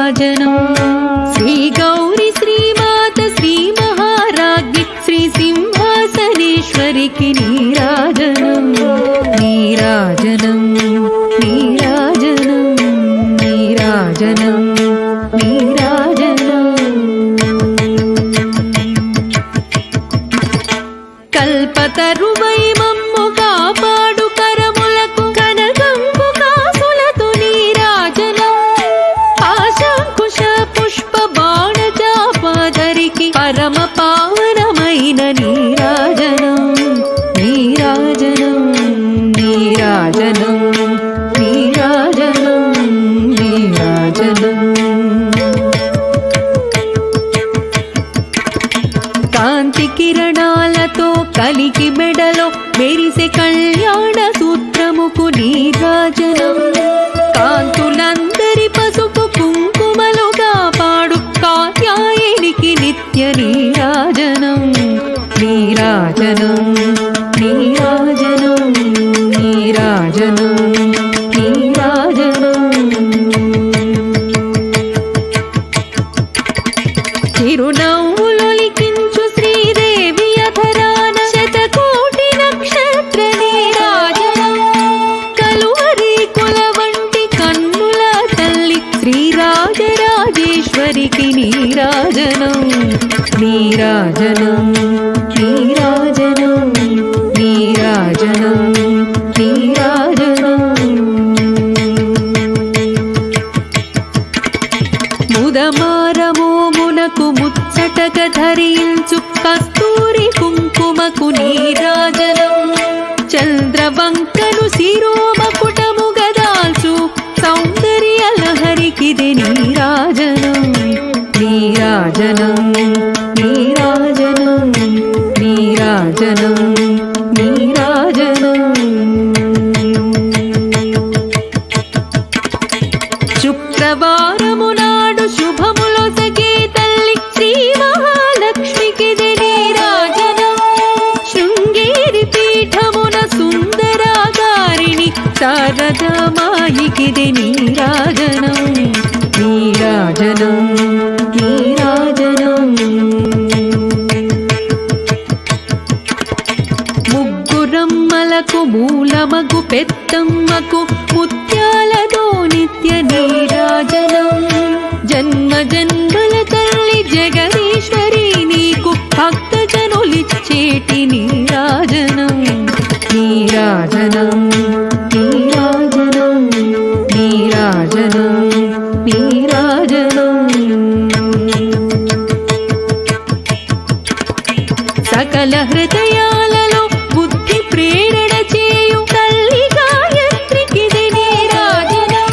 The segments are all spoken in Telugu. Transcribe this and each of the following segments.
నీరాజనం శ్రీ గౌరి శ్రీమాత శ్రీ మహారాజ్ఞి శ్రీ సింహాసనేశ్వరికి నీరాజనం నీరాజనం నీరాజనం నీరాజనం నీరాజనం కల్పతరువై మమ్ము కాపాడు కరములకు కనకంబు కాసులతో నీరాజనం ఆశంకుశ పుష్ప బాణ జాపాదరికి పరమ పావనమైన నీరాజనం నీరాజనం నీరాజనం నీరాజనం నీరాజనం కాంతి కిరణాలతో కలికి మెడలో మెరిసే కళ్యాణ సూత్రముకు నీరాజనం కాంతులందరి పసుపు కుంకుమలు కాపాడు కాత్యాయనికి నిత్య నీరాజనం నీరాజనం నీరాజనం నీరాజనం నీరాజనం చిరునవ్వులొలికించు శ్రీదేవి అధరాన శతకోటి నక్షత్ర నీరాజనం కలువరి కుల వంటి కన్నుల తల్లి శ్రీరాజరాజేశ్వరికి నీరాజనం నీరాజనం నీరాజనం నీరాజనం నీరాజనం ముదమారమోమునకు ముచ్చటగ ధరించు కస్తూరి కుంకుమకు నీరాజనం చంద్రవంకను శిరోమకుటము గదాల్చు సౌందర్య లహరికిది నీరాజనం నీరాజనం నీరాజనం నీరాజనం నీరాజనం శుక్రవారము నాడు శుభములొసగే తల్లి శ్రీ మహాలక్ష్మికిది నీరాజనం శృంగేరి పీఠమున సుందరాగారిణి శారదామాయికిది నీరాజనం నీరాజనం నీరాజనం ముగ్గురమ్మలకు మూలమగు పెద్దమ్మకు ముత్యాలతో నిత్య నీరాజనం జన్మ జన్మల తల్లి జగదీశ్వరి నీకు భక్తజనులిచ్చేటి నీరాజనం నీరాజనం నీరాజనం నీరాజనం నీరాజనం సకల హృదయాలలో బుద్ధి ప్రేరణ చేయు తల్లి గాయత్రికిది నీరాజనం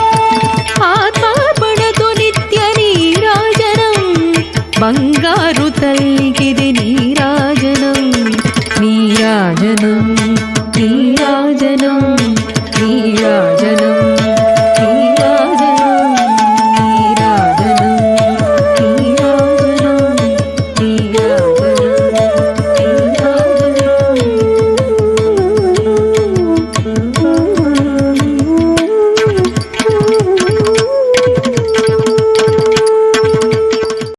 ఆత్మార్పణతో నిత్య నీరాజనం బంగారు తల్లికిది నీరాజనం నీరాజనం